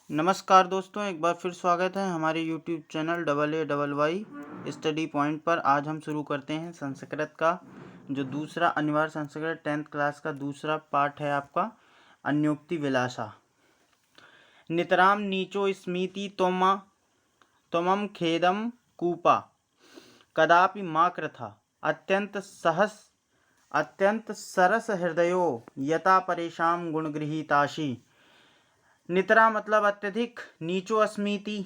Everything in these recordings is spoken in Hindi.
नमस्कार दोस्तों, एक बार फिर स्वागत है हमारे YouTube channel AA study point पर। आज हम शुरू करते हैं संस्कृत का जो दूसरा अनिवार्य संस्कृत 10th क्लास का दूसरा पार्ट है आपका अन्योक्ति विलासा। नितराम नीचो स्मीति त्वमं खेदम कूपा कदापि मा कृथा अत्यंत सरस हृदयो यथा परेशान गुणगृहीताशी। नितरा मतलब अत्यधिक, नीचो अस्मीति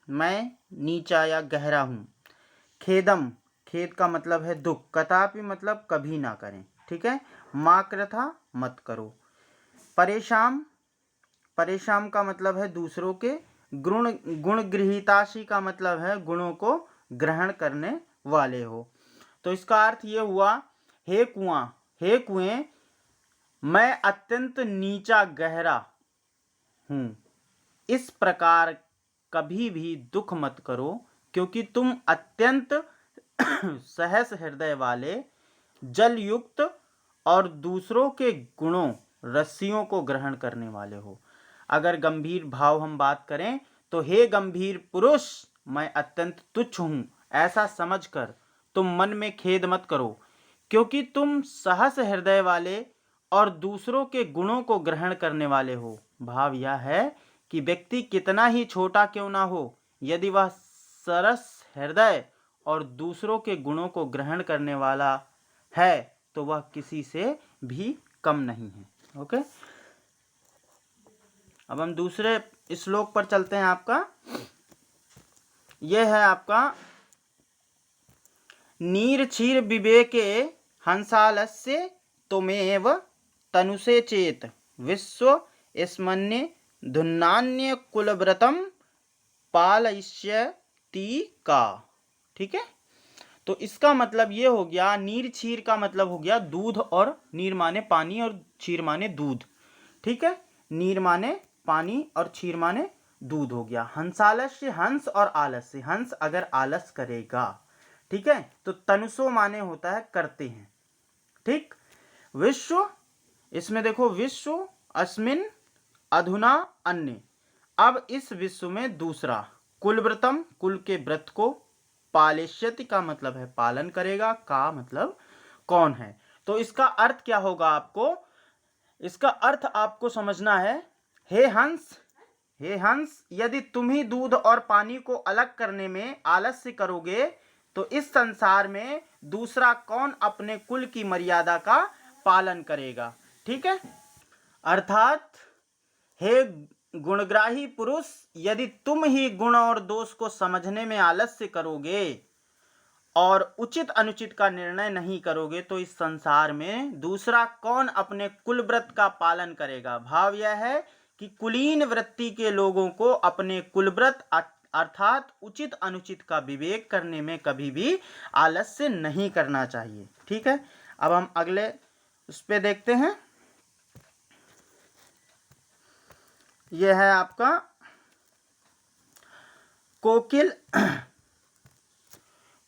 मैं नीचा या गहरा हूँ, खेदम खेद का मतलब है दुख, कदापि मतलब कभी ना करें, ठीक है। माकृथा मत करो, परेशान परेशान का मतलब है दूसरों के, गुण गृहीताशी का मतलब है गुणों को ग्रहण करने वाले हो। तो इसका अर्थ ये हुआ, हे कुएं मैं अत्यंत नीचा गहरा हूँ, इस प्रकार कभी भी दुख मत करो, क्योंकि तुम अत्यंत सहस हृदय वाले, जल युक्त और दूसरों के गुणों रस्सियों को ग्रहण करने वाले हो। अगर गंभीर भाव हम बात करें तो हे गंभीर पुरुष मैं अत्यंत तुच्छ हूँ, ऐसा समझकर तुम मन में खेद मत करो, क्योंकि तुम सहस हृदय वाले और दूसरों के गुणों को ग्रहण करने वाले हो। भाव यह है कि व्यक्ति कितना ही छोटा क्यों ना हो, यदि वह सरस हृदय और दूसरों के गुणों को ग्रहण करने वाला है तो वह किसी से भी कम नहीं है। ओके, अब हम दूसरे श्लोक पर चलते हैं। आपका यह है आपका नीर क्षीर विवेके हंसालस्य त्वमेव तनुषे चेत विश्व स्मन्ये धुन्नान्य कुलव्रतम पालयिष्यति का। ठीक है, तो इसका मतलब ये हो गया, नीर क्षीर का मतलब हो गया दूध, और नीर माने पानी और क्षीर माने दूध। ठीक है, नीर माने पानी और क्षीर माने दूध हो गया। हंसालस्य हंस और आलस्य, हंस अगर आलस करेगा, ठीक है, तो तनुसो माने होता है करते हैं। ठीक, विश्व, इसमें देखो विश्व अस्मिन अधुना अन्य, अब इस विश्व में दूसरा, कुलव्रतम कुल के व्रत को, पालिष्यति का मतलब है पालन करेगा, का मतलब कौन है। तो इसका अर्थ क्या होगा, इसका अर्थ आपको समझना है। हे हंस यदि तुम ही दूध और पानी को अलग करने में आलस्य करोगे तो इस संसार में दूसरा कौन अपने कुल की मर्यादा का पालन करेगा। ठीक है, अर्थात हे गुणग्राही पुरुष, यदि तुम ही गुण और दोष को समझने में आलस्य करोगे और उचित अनुचित का निर्णय नहीं करोगे तो इस संसार में दूसरा कौन अपने कुल व्रत का पालन करेगा। भाव यह है कि कुलीन वृत्ति के लोगों को अपने कुल व्रत अर्थात उचित अनुचित का विवेक करने में कभी भी आलस्य नहीं करना चाहिए। ठीक है, अब हम अगले उस पे देखते हैं। यह है आपका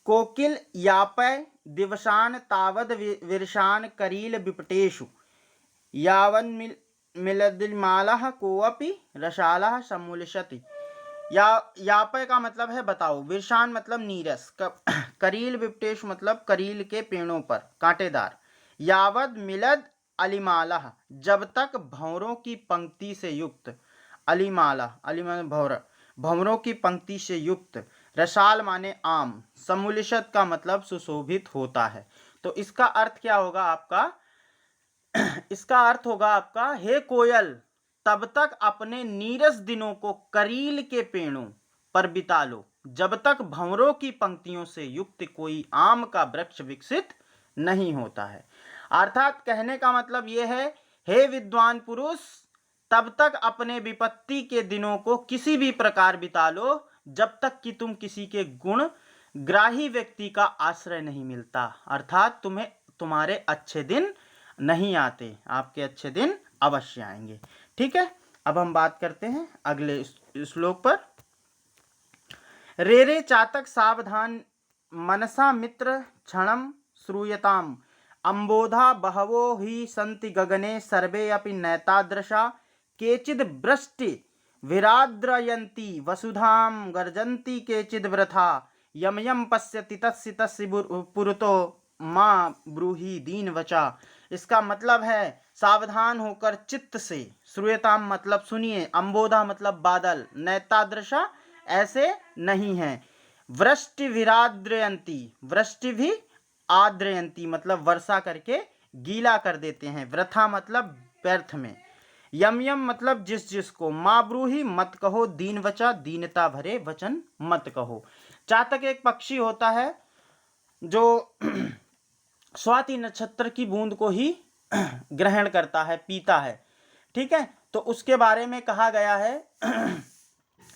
कोकिल यापय दिवसान तावद विरशान करील विपटेषु यावन मिलदिमालः कोअपि रसालः सम्मुलिशति। यापय का मतलब है बताओ, विरशान मतलब नीरस, करील विपटेश मतलब करील के पेड़ों पर कांटेदार, यावद मिलद अलिमालः जब तक भंवरों की पंक्ति से युक्त, अलिमाला भंवरों की पंक्ति से युक्त, रसाल माने आम, सम्मुलिशत का मतलब सुशोभित होता है। तो इसका अर्थ क्या होगा आपका, इसका अर्थ होगा आपका, हे कोयल तब तक अपने नीरस दिनों को करील के पेड़ों पर बिता लो जब तक भंवरों की पंक्तियों से युक्त कोई आम का वृक्ष विकसित नहीं होता है। अर्थात कहने का मतलब यह है, हे विद्वान पुरुष तब तक अपने विपत्ति के दिनों को किसी भी प्रकार बिता लो जब तक कि तुम किसी के गुण ग्राही व्यक्ति का आश्रय नहीं मिलता, अर्थात तुम्हें तुम्हारे अच्छे दिन नहीं आते, आपके अच्छे दिन अवश्य आएंगे। ठीक है, अब हम बात करते हैं अगले श्लोक पर। रे चातक सावधान मनसा मित्र क्षणम श्रूयताम अंबोधा बहवो ही सन्ति गगने सर्वे अपि नैतादृशा केचिद् वृष्टि विराद्रयन्ति वसुधाम गर्जन्ति केचिद् वृथा यम यम पश्यति तस्य तस्य पुरतो माँ ब्रूहि दीन वचा। इसका मतलब है सावधान होकर चित्त से, श्रूयताम मतलब सुनिए, अंबोधा मतलब बादल, नैतादृशा ऐसे नहीं है, वृष्टि विराद्रयन्ति, वृष्टि भी आद्रयन्ति मतलब वर्षा करके गीला कर देते हैं, वृथा मतलब व्यर्थ में, यम यम मतलब जिस जिसको, माँ ब्रूहि मत कहो, दीन वचा दीनता भरे वचन मत कहो। चातक एक पक्षी होता है जो स्वाति नक्षत्र की बूंद को ही ग्रहण करता है, पीता है, ठीक है। तो उसके बारे में कहा गया है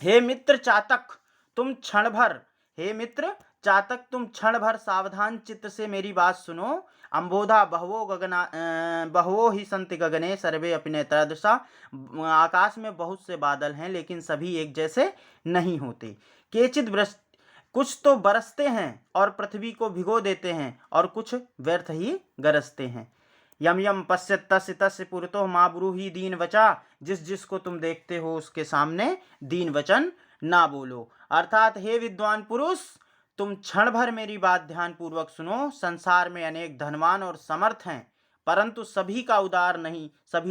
हे मित्र चातक तुम क्षण भर, हे मित्र चातक तुम क्षण भर सावधान चित्त से मेरी बात सुनो। अंबोधा बहवो ही संति गगने सर्वे अपि नेत्रादृशा। आकाश में बहुत से बादल हैं लेकिन सभी एक जैसे नहीं होते। केचिद् वृष्टि, कुछ तो बरसते हैं और पृथ्वी को भिगो देते हैं और कुछ व्यर्थ ही गरजते हैं। यम यम पश्यत तस्य तस्य पुरतो माँ ब्रूहि दीन वचा, जिस जिसको तुम देखते हो उसके सामने दीन वचन ना बोलो। अर्थात हे विद्वान पुरुष तुम क्षण भर मेरी बात ध्यान पूर्वक सुनो। संसार में अनेक धनवान और समर्थ हैं परंतु सभी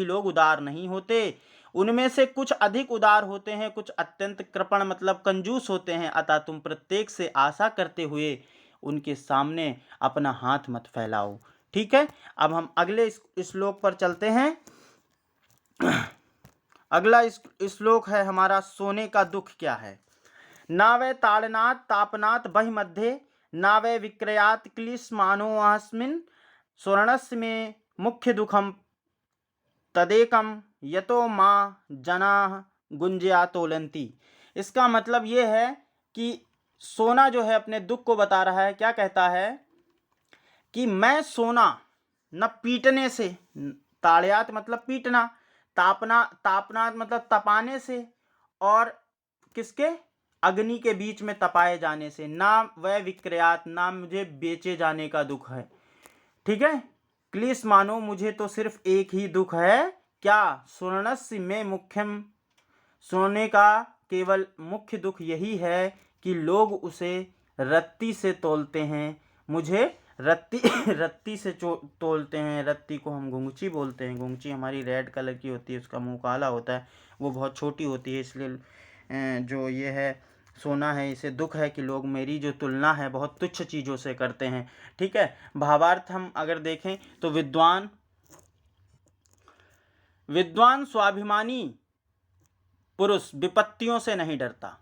लोग उदार नहीं होते। उनमें से कुछ अधिक उदार होते हैं, कुछ अत्यंत कृपण मतलब कंजूस होते हैं। अतः तुम प्रत्येक से आशा करते हुए उनके सामने अपना हाथ मत फैलाओ। ठीक है, अब हम अगले श्लोक पर चलते हैं। अगला श्लोक है हमारा सोने का दुख क्या है। नावै ताड़नात् तापनात् बहि मध्ये नावै विक्रयात् क्लिश्मानोऽस्मिन् स्वर्णस्य में मुख्य दुखम तदेकम यतो माँ जना गुंजया तोलंती। इसका मतलब ये है कि सोना जो है अपने दुख को बता रहा है। क्या कहता है कि मैं सोना न पीटने से, ताड़यात मतलब पीटना, तापनात मतलब तपाने से, और किसके, अग्नि के बीच में तपाए जाने से, ना वह विक्रयात ना मुझे बेचे जाने का दुख है। ठीक है, क्लिश मानो मुझे तो सिर्फ एक ही दुख है, क्या, स्वर्णस्य में मुख्यम, सोने का केवल मुख्य दुख यही है कि लोग उसे रत्ती से तोलते हैं। मुझे रत्ती से तोलते हैं। रत्ती को हम गुंगची बोलते हैं। गुंगची हमारी रेड कलर की होती है, उसका मुंह काला होता है, वो बहुत छोटी होती है। इसलिए जो ये है सोना है, इसे दुख है कि लोग मेरी जो तुलना है बहुत तुच्छ चीज़ों से करते हैं। ठीक है, भावार्थ हम अगर देखें तो विद्वान स्वाभिमानी पुरुष विपत्तियों से नहीं डरता।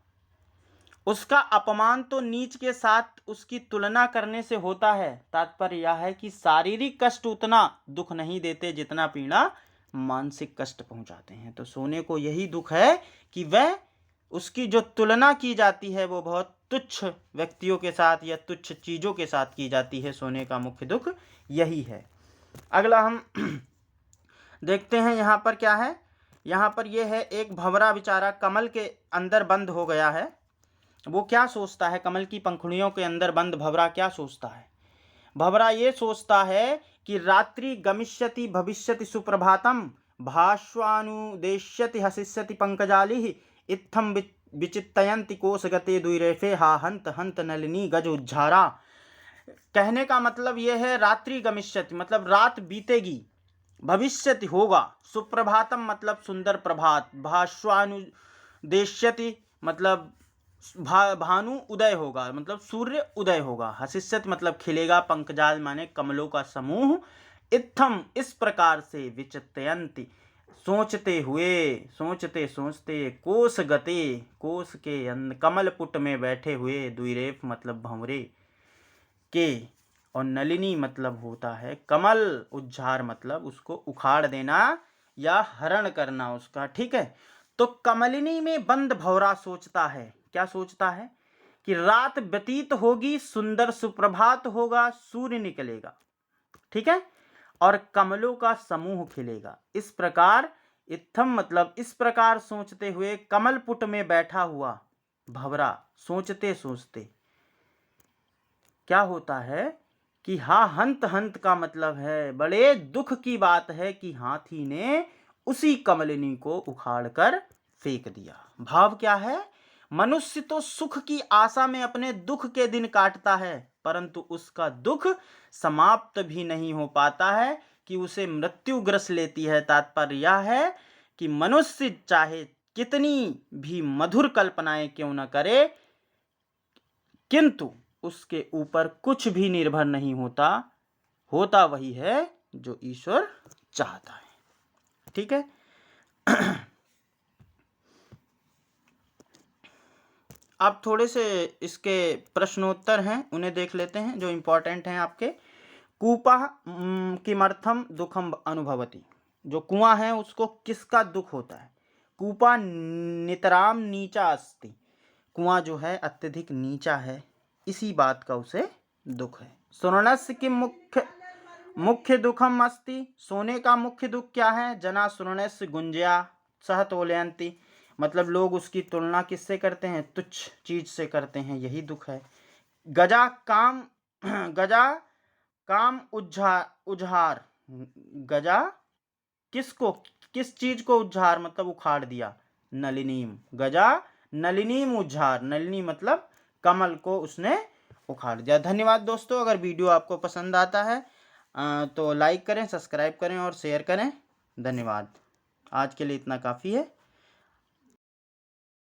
उसका अपमान तो नीच के साथ उसकी तुलना करने से होता है। तात्पर्य यह है कि शारीरिक कष्ट उतना दुख नहीं देते जितना पीड़ा मानसिक कष्ट पहुंचाते हैं। तो सोने को यही दुख है कि वह, उसकी जो तुलना की जाती है वो बहुत तुच्छ व्यक्तियों के साथ या तुच्छ चीज़ों के साथ की जाती है। सोने का मुख्य दुख यही है। अगला हम देखते हैं यहाँ पर क्या है। यहाँ पर यह है एक भंवरा बेचारा कमल के अंदर बंद हो गया है। वो क्या सोचता है, कमल की पंखुड़ियों के अंदर बंद भंवरा क्या सोचता है। भंवरा ये सोचता है कि रात्रि गमिष्यति भविष्यति सुप्रभातम भाष्वानुदेश्यति हसिष्यति पंकजालिः इत्थम विचित्तयन्ति कोशगते दुईरेफे हा हंत हंत नलिनी गज उज्झारा। कहने का मतलब यह है रात्रि गमिष्यति मतलब रात बीतेगी, भविष्यति होगा, सुप्रभातम मतलब सुंदर प्रभात, भाष्वानुदेश्यति मतलब भानु उदय होगा मतलब सूर्य उदय होगा, हसिष्यति मतलब खिलेगा, पंकजाल माने कमलों का समूह, इत्थम इस प्रकार से, विचित्तयन्ति सोचते सोचते, कोश गते कोश के कमल पुट में बैठे हुए, द्विरेफ मतलब भंवरे के, और नलिनी मतलब होता है कमल, उज्झार मतलब उसको उखाड़ देना या हरण करना उसका। ठीक है, तो कमलिनी में बंद भंवरा सोचता है, क्या सोचता है कि रात व्यतीत होगी, सुंदर सुप्रभात होगा, सूर्य निकलेगा, ठीक है, और कमलों का समूह खिलेगा। इस प्रकार इत्थम मतलब इस प्रकार सोचते हुए कमल पुट में बैठा हुआ भंवरा सोचते सोचते क्या होता है कि हा हंत हंत का मतलब है बड़े दुख की बात है कि हाथी ने उसी कमलिनी को उखाड़कर फेंक दिया। भाव क्या है? मनुष्य तो सुख की आशा में अपने दुख के दिन काटता है, परंतु उसका दुख समाप्त भी नहीं हो पाता है कि उसे मृत्यु ग्रस लेती है। तात्पर्य यह है कि मनुष्य चाहे कितनी भी मधुर कल्पनाएं क्यों न करे, किंतु उसके ऊपर कुछ भी निर्भर नहीं होता, होता वही है जो ईश्वर चाहता है। ठीक है। अब थोड़े से इसके प्रश्नोत्तर हैं, उन्हें देख लेते हैं जो इंपॉर्टेंट हैं आपके। कूपः किमर्थम दुखम अनुभवति, जो कुआं है उसको किसका दुख होता है? कूपा नितराम नीचा अस्ति, कुआं जो है अत्यधिक नीचा है, इसी बात का उसे दुख है। सुवर्णस्य की मुख्य दुखम अस्ति, सोने का मुख्य दुख क्या है? जना सुवर्णस्य गुंजया सह तोलयन्ति, मतलब लोग उसकी तुलना किससे करते हैं? तुच्छ चीज से करते हैं, यही दुख है। गजा काम उज्झार, गजा किसको, किस चीज को उज्झार मतलब उखाड़ दिया? नलिनीम, गजा नलिनीम उज्झार, नलिनी मतलब कमल को उसने उखाड़ दिया। धन्यवाद दोस्तों। अगर वीडियो आपको पसंद आता है तो लाइक करें, सब्सक्राइब करें और शेयर करें। धन्यवाद। आज के लिए इतना काफ़ी है।